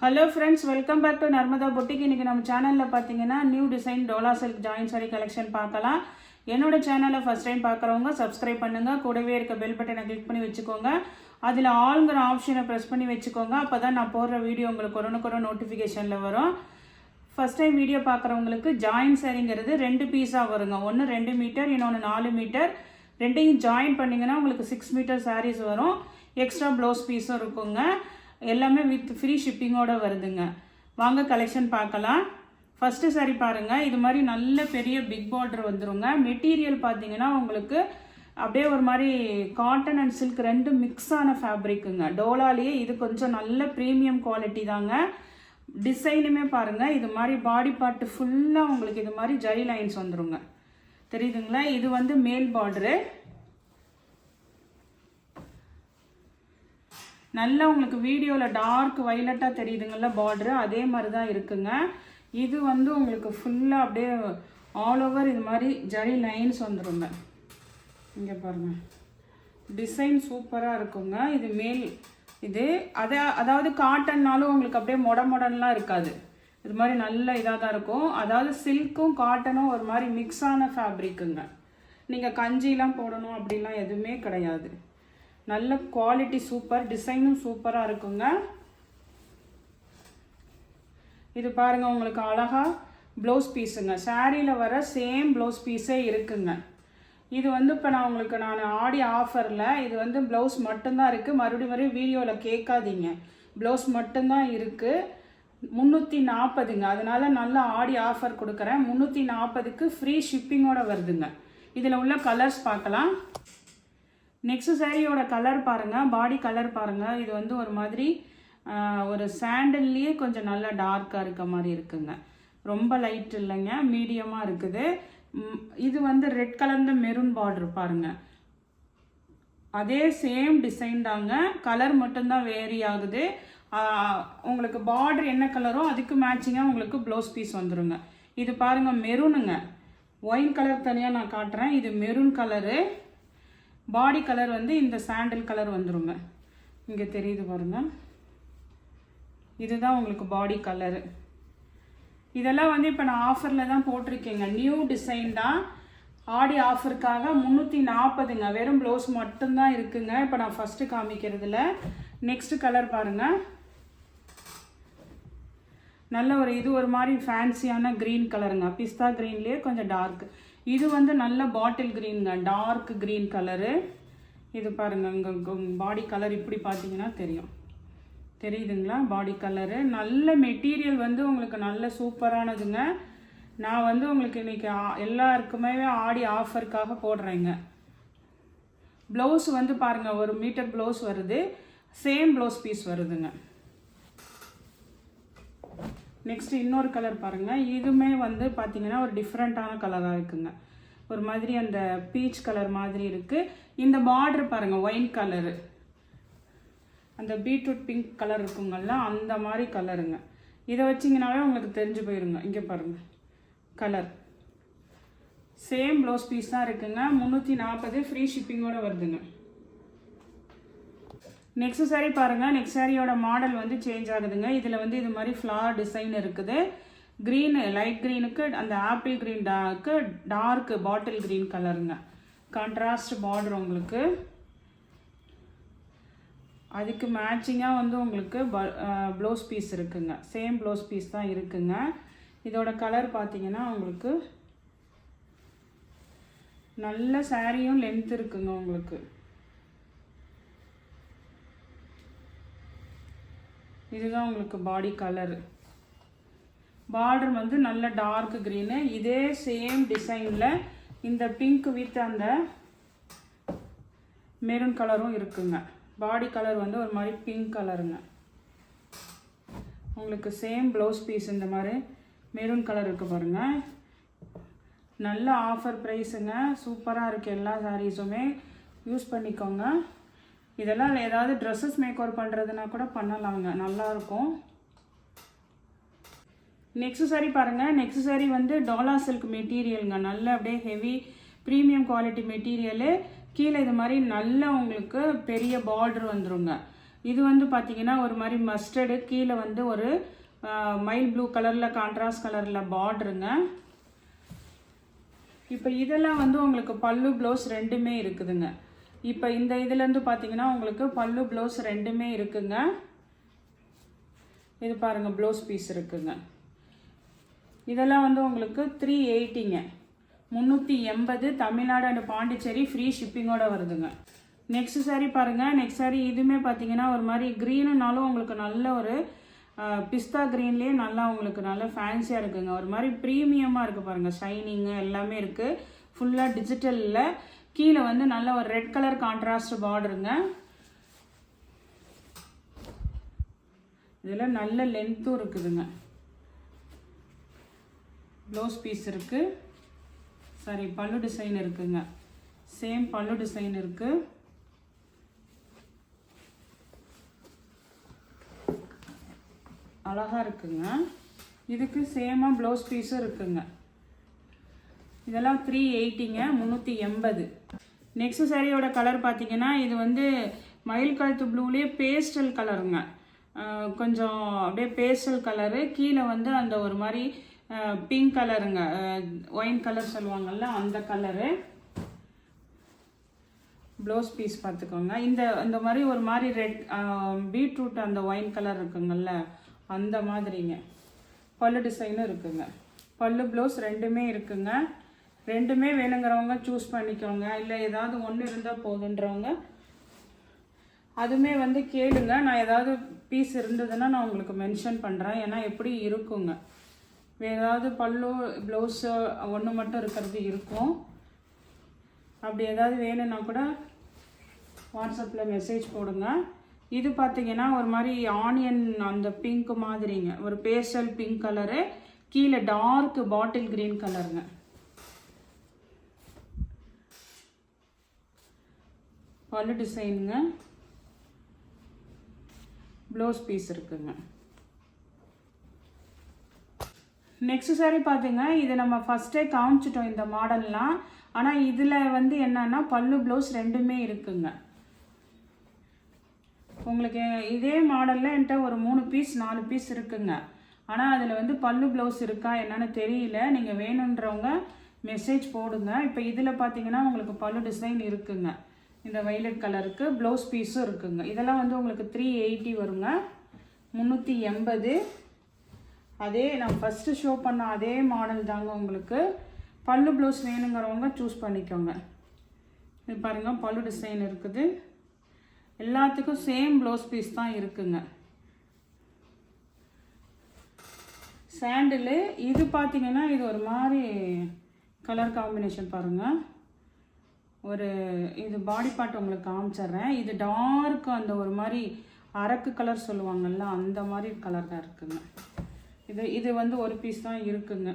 Hello friends, welcome back to Narmada boutique. இன்றைக்கி நம்ம சேனலில் பார்த்தீங்கன்னா new design Dola silk join sari collection பார்க்கலாம். என்னோட சேனலை ஃபஸ்ட் டைம் பார்க்குறவங்க சப்ஸ்கிரைப் பண்ணுங்கள். கூடவே இருக்க பெல் பட்டனை கிளிக் பண்ணி வச்சுக்கோங்க. அதில் ஆளுங்கிற ஆப்ஷனை ப்ரெஸ் பண்ணி வச்சுக்கோங்க. அப்போ தான் நான் போடுற வீடியோ உங்களுக்கு கொரோனா நோட்டிஃபிகேஷனில் வரும். ஃபஸ்ட் டைம் வீடியோ பார்க்குறவங்களுக்கு ஜாயின் சாரிங்கிறது 2 பீஸாக வருங்க. ஒன்று 2 மீட்டர், இன்னொன்று 4 மீட்டர். ரெண்டையும் ஜாயின் பண்ணிங்கன்னா உங்களுக்கு 6 மீட்டர் சாரீஸ் வரும். எக்ஸ்ட்ரா ப்ளவுஸ் பீஸும் இருக்குங்க. எல்லாமே வித் ஃப்ரீ ஷிப்பிங்கோடு வருதுங்க. வாங்க கலெக்ஷன் பார்க்கலாம். ஃபஸ்ட்டு சாரி பாருங்கள். இது மாதிரி நல்ல பெரிய பிக் பார்டர் வந்துருங்க. மெட்டீரியல் பார்த்தீங்கன்னா உங்களுக்கு அப்படியே ஒரு மாதிரி காட்டன் அண்ட் சில்க் ரெண்டு மிக்ஸ் ஆன ஃபேப்ரிக்குங்க. டோலாலேயே இது கொஞ்சம் நல்ல ப்ரீமியம் குவாலிட்டி தாங்க. டிசைனுமே பாருங்கள், இது மாதிரி பாடி பார்ட்டு ஃபுல்லாக உங்களுக்கு இது மாதிரி ஜரி லைன்ஸ் வந்துருங்க. தெரியுதுங்களா? இது வந்து மேல் பார்டரு. நல்லா உங்களுக்கு வீடியோவில் டார்க் வைலட்டாக தெரியுதுங்கள பார்டரு, அதே மாதிரி தான் இருக்குங்க. இது வந்து உங்களுக்கு ஃபுல்லாக அப்படியே ஆல் ஓவர் இது மாதிரி ஜரி லைன்ஸ் வந்துருங்க. இங்கே பாருங்கள், டிசைன் சூப்பராக இருக்குங்க. இது மேல் இது அதாவது காட்டன்னாலும் உங்களுக்கு அப்படியே மொடன்லாம் இருக்காது. இது மாதிரி நல்ல இதாக தான் இருக்கும். அதாவது சில்க்கும் காட்டனும் ஒரு மாதிரி மிக்ஸான ஃபேப்ரிக்குங்க. நீங்கள் கஞ்சிலாம் போடணும் அப்படிலாம் எதுவுமே கிடையாது. நல்ல குவாலிட்டி சூப்பர், டிசைனும் சூப்பராக இருக்குங்க. இது பாருங்கள், உங்களுக்கு அழகாக ப்ளவுஸ் பீஸுங்க. சாரியில் வர சேம் ப்ளவுஸ் பீஸே இருக்குங்க. இது வந்து இப்போ நான் ஆடி ஆஃபரில் இது வந்து ப்ளவுஸ் மட்டும்தான் இருக்குது. மறுபடியும் வீடியோவில் கேட்காதீங்க, ப்ளவுஸ் மட்டும்தான் இருக்குது. 340ங்க. அதனால் நல்ல ஆடி ஆஃபர் கொடுக்குறேன். 340க்கு ஃப்ரீ ஷிப்பிங்கோடு வருதுங்க. இதில் உள்ள கலர்ஸ் பார்க்கலாம். நெக்ஸ்ட் சாரியோட கலர் பாருங்கள், பாடி கலர் பாருங்கள். இது வந்து ஒரு மாதிரி ஒரு சாண்டல்லையே கொஞ்சம் நல்லா டார்க்காக இருக்க மாதிரி இருக்குங்க. ரொம்ப லைட் இல்லைங்க, மீடியமாக இருக்குது. இது வந்து ரெட் கலர்ந்த மெரூன் பார்டர் பாருங்கள். அதே சேம் டிசைன் தாங்க, கலர் மட்டும்தான் வேரி ஆகுது. உங்களுக்கு பார்டர் என்ன கலரோ அதுக்கு மேட்சிங்காக உங்களுக்கு ப்ளவுஸ் பீஸ் வந்துடுங்க. இது பாருங்கள் மெரூனுங்க. ஒயின் கலர் தனியாக நான் காட்டுறேன். இது மெரூன் கலரு. பாடி கலர் வந்து இந்த சாண்டல் கலர் வந்துருங்க. இங்கே தெரியுது பாருங்கள், இதுதான் உங்களுக்கு பாடி கலரு. இதெல்லாம் வந்து இப்போ நான் ஆஃபரில் தான் போட்டிருக்கேங்க. நியூ டிசைன் தான், ஆடி ஆஃபருக்காக 340ங்க. வெறும் ப்ளவுஸ் மட்டும்தான் இருக்குங்க இப்போ நான் ஃபஸ்ட்டு காமிக்கிறதுல. நெக்ஸ்ட் கலர் பாருங்கள், நல்ல இது ஒரு மாதிரி ஃபேன்சியான க்ரீன் கலருங்க. பிஸ்தா க்ரீன்லேயே கொஞ்சம் டார்க். இது வந்து நல்ல பாட்டில் க்ரீனுங்க, டார்க் க்ரீன் கலரு. இது பாருங்கள், இங்கே பாடி கலர் இப்படி பார்த்தீங்கன்னா தெரியுதுங்களா? பாடி கலரு நல்ல மெட்டீரியல் வந்து உங்களுக்கு நல்ல சூப்பரானதுங்க. நான் வந்து உங்களுக்கு இன்றைக்கி எல்லாருக்குமே ஆடி ஆஃபருக்காக போடுறேங்க. ப்ளவுஸ் வந்து பாருங்கள், 1 மீட்டர் ப்ளவுஸ் வருது. சேம் ப்ளவுஸ் பீஸ் வருதுங்க. நெக்ஸ்ட் இன்னொரு கலர் பாருங்கள். இதுவுமே வந்து பார்த்தீங்கன்னா ஒரு டிஃப்ரெண்ட்டான கலராக இருக்குங்க. ஒரு மாதிரி அந்த பீச் கலர் மாதிரி இருக்குது. இந்த பார்டர் பாருங்கள், ஒயின் கலரு, அந்த பீட்ரூட் பிங்க் கலர் இருக்குங்கள்ல அந்த மாதிரி கலருங்க. இதை வச்சிங்கனாவே உங்களுக்கு தெரிஞ்சு போயிருங்க. இங்கே பாருங்கள் கலர், சேம் ப்ளவுஸ் பீஸ் தான் இருக்குங்க. 340 ஃப்ரீ ஷிப்பிங்கோடு வருதுங்க. நெக்ஸ்ட் சாரி பாருங்கள். நெக்ஸ்ட் சாரியோட மாடல் வந்து சேஞ்ச் ஆகுதுங்க. இதில் வந்து இது மாதிரி ஃப்ளவர் டிசைன் இருக்குது. க்ரீன், லைட் க்ரீனுக்கு அந்த apple green dark bottle green கலருங்க. கான்ட்ராஸ்ட் பார்டர் உங்களுக்கு. அதுக்கு மேட்சிங்காக வந்து உங்களுக்கு ப்ளவுஸ் பீஸ் இருக்குங்க. சேம் ப்ளவுஸ் பீஸ் தான் இருக்குங்க. இதோட கலர் பார்த்தீங்கன்னா உங்களுக்கு நல்ல சாரியும் லென்த் இருக்குங்க உங்களுக்கு. இதுதான் உங்களுக்கு பாடி கலரு. பார்டர் வந்து நல்ல டார்க் க்ரீனு. இதே சேம் டிசைனில் இந்த பிங்க் வித் அந்த மெரூன் கலரும் இருக்குங்க. பாடி கலர் வந்து ஒரு மாதிரி பிங்க் கலருங்க. உங்களுக்கு சேம் ப்ளவுஸ் பீஸ் இந்த மாதிரி மெரூன் கலர் இருக்குது பாருங்கள். நல்ல ஆஃபர் ப்ரைஸுங்க. சூப்பராக இருக்குது. எல்லா சாரீஸுமே யூஸ் பண்ணிக்கோங்க. இதெல்லாம் ஏதாவது ட்ரெஸ்ஸஸ் மேக் ஓவர் பண்ணுறதுனா கூட பண்ணலாங்க, நல்லாயிருக்கும். நெக்ஸ்ட் சாரி பாருங்கள். நெக்ஸ்ட் சாரி வந்து டோலா சில்க் மெட்டீரியலுங்க. நல்ல அப்படியே ஹெவி ப்ரீமியம் குவாலிட்டி மெட்டீரியலு. கீழே இது மாதிரி நல்ல உங்களுக்கு பெரிய பார்டர் வந்துருங்க. இது வந்து பார்த்தீங்கன்னா ஒரு மாதிரி மஸ்டர்டு, கீழே வந்து ஒரு மைல் ப்ளூ கலரில் கான்ட்ராஸ்ட் கலரில் பார்டருங்க. இப்போ இதெல்லாம் வந்து உங்களுக்கு பல்லு ப்ளவுஸ் ரெண்டுமே இருக்குதுங்க. இப்போ இந்த இதுலேருந்து பார்த்தீங்கன்னா உங்களுக்கு பல்லு ப்ளவுஸ் ரெண்டுமே இருக்குங்க. இது பாருங்கள், ப்ளவுஸ் பீஸ் இருக்குங்க. இதெல்லாம் வந்து உங்களுக்கு 380ங்க, 380 தமிழ்நாடு அண்ட் பாண்டிச்சேரி ஃப்ரீ ஷிப்பிங்கோட வருதுங்க. நெக்ஸ்ட் சாரீ பாருங்கள். நெக்ஸ்ட் சாரீ இதுவுமே பார்த்தீங்கன்னா ஒரு மாதிரி க்ரீனுனாலும் உங்களுக்கு நல்ல ஒரு பிஸ்தா க்ரீன்லேயே நல்லா உங்களுக்கு நல்ல ஃபேன்சியாக இருக்குங்க. ஒரு மாதிரி ப்ரீமியமாக இருக்குது பாருங்கள், ஷைனிங்கு எல்லாமே இருக்குது. ஃபுல்லாக டிஜிட்டலில் கீழே வந்து நல்ல ஒரு ரெட் கலர் கான்ட்ராஸ்ட் பார்டருங்க. இதில் நல்ல லென்த்தும் இருக்குதுங்க. ப்ளவுஸ் பீஸ் இருக்குது, சாரி பல்லு டிசைன் இருக்குங்க. சேம் பல்லு டிசைன் இருக்குது. அழகாக இருக்குங்க. இதுக்கு சேமாக ப்ளவுஸ் பீஸும் இருக்குங்க. இதெல்லாம் 380ங்க, 380. நெக்ஸ்ட் சாரியோட கலர் பார்த்தீங்கன்னா இது வந்து மயில் கழுத்து ப்ளூலேயே பேஸ்டல் கலருங்க. கொஞ்சம் அப்படியே பேஸ்டல் கலரு, கீழே வந்து அந்த ஒரு மாதிரி பிங்க் கலருங்க, ஒயின் கலர் சொல்லுவாங்கள்ல அந்த கலரு. ப்ளவுஸ் பீஸ் பார்த்துக்கோங்க. இந்த மாதிரி ஒரு மாதிரி ரெட் பீட்ரூட் அந்த ஒயின் கலர் இருக்குங்கள்ல அந்த மாதிரிங்க. பல்லு டிசைனும் இருக்குங்க. பல்லு ப்ளவுஸ் ரெண்டுமே இருக்குங்க. ரெண்டுமே வேணுங்கிறவங்க சூஸ் பண்ணிக்கோங்க. இல்லை ஏதாவது ஒன்று இருந்தால் போதுன்றவங்க அதுவுமே வந்து கேளுங்க. நான் ஏதாவது பீஸ் இருந்ததுன்னா நான் உங்களுக்கு மென்ஷன் பண்ணுறேன். ஏன்னா எப்படி இருக்குங்க, வேறு ஏதாவது பல்லு ப்ளவுஸு ஒன்று மட்டும் இருக்கிறது இருக்கும். அப்படி ஏதாவது வேணும்னா கூட வாட்ஸ்அப்பில் மெசேஜ் போடுங்க. இது பார்த்தீங்கன்னா ஒரு மாதிரி ஆனியன் அந்த பிங்க் மாதிரிங்க, ஒரு பேஸ்டல் பிங்க் கலரு, கீழே டார்க் பாட்டில் கிரீன் கலருங்க. பல்லு டிசைனுங்க, ப்ளவுஸ் பீஸ் இருக்குங்க. நெக்ஸ்ட் சாரி பார்த்துங்க. இது நம்ம ஃபஸ்ட்டே காமிச்சிட்டோம் இந்த மாடல்லாம். ஆனால் இதில் வந்து என்னன்னா பல்லு ப்ளவுஸ் ரெண்டுமே இருக்குங்க. உங்களுக்கு இதே மாடலில் என்கிட்ட ஒரு 3 பீஸ் 4 பீஸ் இருக்குங்க. ஆனால் அதில் வந்து பல்லு ப்ளவுஸ் இருக்கா என்னன்னு தெரியல. நீங்கள் வேணுன்றவங்க மெசேஜ் போடுங்க. இப்போ இதில் பார்த்தீங்கன்னா உங்களுக்கு பல்லு டிசைன் இருக்குங்க. இந்த வைலட் கலருக்கு ப்ளவுஸ் பீஸும் இருக்குங்க. இதெல்லாம் வந்து உங்களுக்கு 380 வருங்க, 380. அதே நான் ஃபஸ்ட்டு ஷோ பண்ண அதே மாடல் தாங்க. உங்களுக்கு பல்லு ப்ளவுஸ் வேணுங்கிறவங்க சூஸ் பண்ணிக்கோங்க. இது பாருங்கள், பல்லு டிசைன் இருக்குது. எல்லாத்துக்கும் சேம் ப்ளவுஸ் பீஸ் தான் இருக்குங்க. சாண்டிலு இது பார்த்தீங்கன்னா இது ஒரு மாதிரி கலர் காம்பினேஷன் பாருங்கள். ஒரு இது பாடி பார்ட் உங்களுக்கு காமிச்சிட்றேன். இது டார்க் அந்த ஒரு மாதிரி அரக்கு கலர் சொல்லுவாங்கள்ல அந்த மாதிரி கலர் தான் இருக்குங்க. இது வந்து ஒரு பீஸ் தான் இருக்குங்க.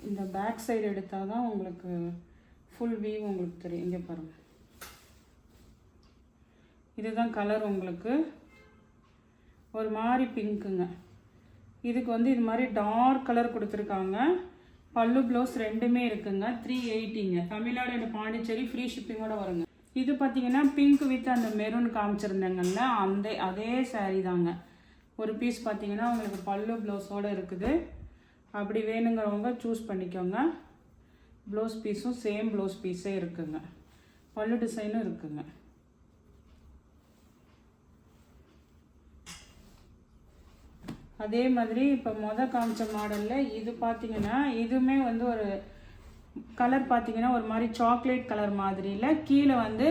இந்த பேக் சைடு எடுத்தால் தான் உங்களுக்கு ஃபுல் வியூ உங்களுக்கு தெரியும். இங்கே பாருங்கள், இதுதான் கலர் உங்களுக்கு ஒரு மாதிரி பிங்க்குங்க. இதுக்கு வந்து இது மாதிரி டார்க் கலர் கொடுத்துருக்காங்க. பல்லு ப்ளவுஸ் ரெண்டுமே இருக்குங்க. 380ங்க, தமிழ்நாடு அண்ட் பாண்டிச்சேரி ஃப்ரீ ஷிப்பிங்கோட வருங்க. இது பார்த்தீங்கன்னா பிங்க் வித் அந்த மெரூன் காமிச்சிருந்தேங்கல்ல அதே சாரீ தாங்க. ஒரு பீஸ் பார்த்தீங்கன்னா உங்களுக்கு பல்லு ப்ளவுஸோடு இருக்குது. அப்படி வேணுங்கிறவங்க சூஸ் பண்ணிக்கோங்க. ப்ளவுஸ் பீஸும் சேம் ப்ளவுஸ் பீஸே இருக்குங்க. பல்லு டிசைனும் இருக்குங்க. அதே மாதிரி இப்போ காமிச்ச மாடலில் இது பார்த்தீங்கன்னா இதுவுமே வந்து ஒரு கலர் பார்த்தீங்கன்னா ஒரு மாதிரி சாக்லேட் கலர் மாதிரியில் கீழே வந்து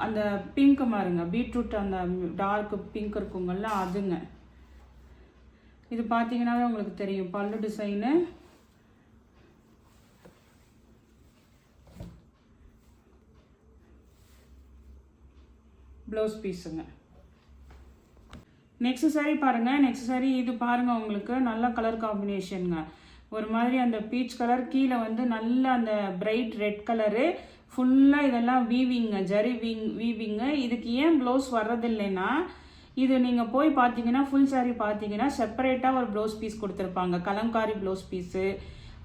அந்த பிங்க் மாதிரிங்க, பீட்ரூட் அந்த டார்க் பிங்க் இருக்குங்கள்ல அதுங்க. இது பார்த்தீங்கன்னாவே உங்களுக்கு தெரியும் பல்லு டிசைனு. ப்ளவுஸ் பீஸுங்க. நெக்ஸ்ட் சாரீ பாருங்கள். நெக்ஸ்ட் சாரீ இது பாருங்கள், உங்களுக்கு நல்ல கலர் காம்பினேஷனுங்க. ஒரு மாதிரி அந்த பீச் கலர், கீழே வந்து நல்ல அந்த பிரைட் ரெட் கலரு, ஃபுல்லாக இதெல்லாம் வீவிங்க, ஜரி வீவிங்க. இதுக்கு ஏன் ப்ளவுஸ் வர்றதில்லைன்னா, இது நீங்கள் போய் பார்த்தீங்கன்னா ஃபுல் சாரீ பார்த்தீங்கன்னா செப்பரேட்டாக ஒரு ப்ளவுஸ் பீஸ் கொடுத்துருப்பாங்க, கலம்காரி ப்ளவுஸ் பீஸு.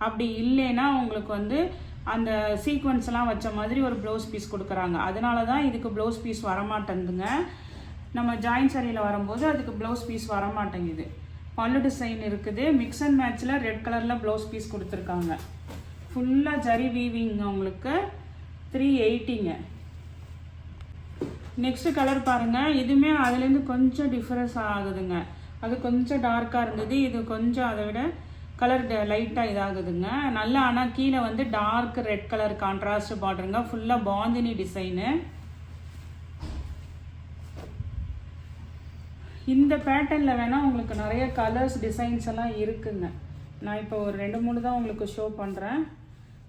அப்படி இல்லைன்னா உங்களுக்கு வந்து அந்த சீக்வன்ஸ்லாம் வச்ச மாதிரி ஒரு ப்ளவுஸ் பீஸ் கொடுக்குறாங்க. அதனால தான் இதுக்கு ப்ளவுஸ் பீஸ் வரமாட்டேங்குதுங்க. நம்ம ஜாயின் சாரியில் வரும்போது அதுக்கு ப்ளவுஸ் பீஸ் வரமாட்டேங்குது. பல்லு டிசைன் இருக்குது. மிக்ஸ் அண்ட் மேட்ச்சில் ரெட் கலரில் ப்ளவுஸ் பீஸ் கொடுத்துருக்காங்க. ஃபுல்லாக ஜரி வீவிங்க. உங்களுக்கு 380ங்க. நெக்ஸ்ட் கலர் பாருங்கள். இதுவுமே அதுலேருந்து கொஞ்சம் டிஃப்ரென்ஸ் ஆகுதுங்க. அது கொஞ்சம் டார்க்காக இருந்தது, இது கொஞ்சம் அதை விட கலர் லைட்டாக இதாகுதுங்க. நல்லா ஆனால் கீழே வந்து டார்க் ரெட் கலர் கான்ட்ராஸ்ட் பார்டருங்க. ஃபுல்லாக பாந்தினி டிசைனு. இந்த பேட்டர்னில் வேணால் உங்களுக்கு நிறைய கலர்ஸ் டிசைன்ஸ் எல்லாம் இருக்குங்க. நான் இப்போ ஒரு 2-3 தான் உங்களுக்கு ஷோ பண்ணுறேன்.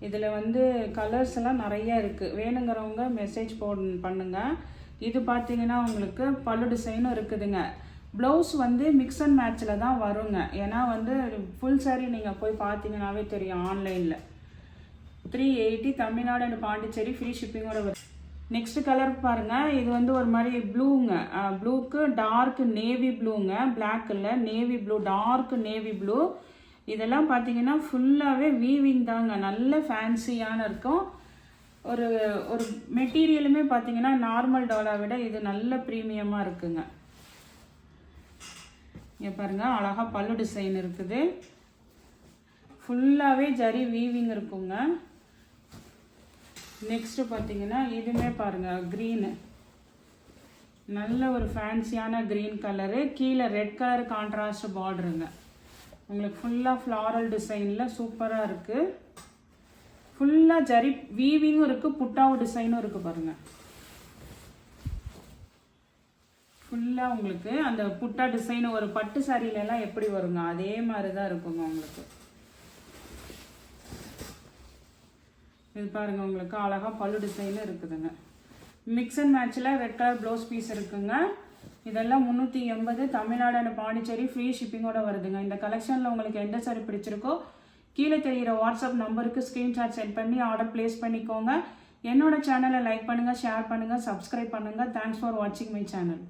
இதில் வந்து கலர்ஸ் எல்லாம் நிறைய இருக்குது. வேணுங்கிறவங்க மெசேஜ் பண்ணுங்கள். இது பார்த்தீங்கன்னா உங்களுக்கு பல்லு டிசைனும் இருக்குதுங்க. ப்ளவுஸ் வந்து மிக்ஸ் அண்ட் மேட்ச்சில் தான் வருங்க. ஏன்னா வந்து ஃபுல் சாரீ நீங்கள் போய் பார்த்தீங்கன்னாவே தெரியும் ஆன்லைனில். 380 தமிழ்நாடு அண்ட் பாண்டிச்சேரி ஃப்ரீ ஷிப்பிங்கோட வரும். நெக்ஸ்ட் கலர் பாருங்கள். இது வந்து ஒரு மாதிரி ப்ளூங்க. ப்ளூக்கு டார்க் நேவி ப்ளூங்க. பிளாக் இல்லை, navy blue, dark navy blue. இதெல்லாம் பார்த்தீங்கன்னா ஃபுல்லாகவே வீவிங் தாங்க. நல்ல ஃபேன்சியான இருக்கும். ஒரு ஒரு மெட்டீரியலுமே பார்த்தீங்கன்னா நார்மல் டாலை விட இது நல்ல ப்ரீமியமாக இருக்குங்க. இங்கே பாருங்கள், அழகாக பல்லு டிசைன் இருக்குது. ஃபுல்லாகவே ஜரி வீவிங் இருக்குங்க. நெக்ஸ்ட்டு பார்த்தீங்கன்னா இதுவுமே பாருங்கள், க்ரீனு. நல்ல ஒரு ஃபேன்சியான க்ரீன் கலரு. கீழே ரெட் கலர் கான்ட்ராஸ்ட் பார்டருங்க. உங்களுக்கு ஃபுல்லாக ஃப்ளாரல் டிசைனில் சூப்பராக இருக்குது. ஃபுல்லாக ஜரி வீவிங்கும் இருக்குது, புட்டாவு டிசைனும் இருக்குது பாருங்கள். ஃபுல்லாக உங்களுக்கு அந்த புட்டா டிசைன் ஒரு பட்டு சாரியிலலாம் எப்படி வருங்க அதே மாதிரி தான் இருக்குங்க உங்களுக்கு. இது பாருங்கள், உங்களுக்கு அழகாக பல்லு டிசைனும் இருக்குதுங்க. மிக்ஸ் அண்ட் மேட்ச்சில் ரெட் கலர் ப்ளவுஸ் பீஸ் இருக்குங்க. இதெல்லாம் 380 தமிழ்நாடு அண்ட் பாண்டிச்சேரி ஃப்ரீ ஷிப்பிங்கோட வருதுங்க. இந்த கலெக்ஷனில் உங்களுக்கு எந்த சாரி பிடிச்சிருக்கோ கீழே தெரிகிற வாட்ஸ்அப் நம்பருக்கு ஸ்க்ரீன்ஷாட் சென்ட் பண்ணி ஆர்டர் ப்ளேஸ் பண்ணிக்கோங்க. என்னோட சேனலை லைக் பண்ணுங்கள், ஷேர் பண்ணுங்கள், சப்ஸ்கிரைப் பண்ணுங்கள். தேங்க்ஸ் ஃபார் வாட்சிங் மை சேனல்.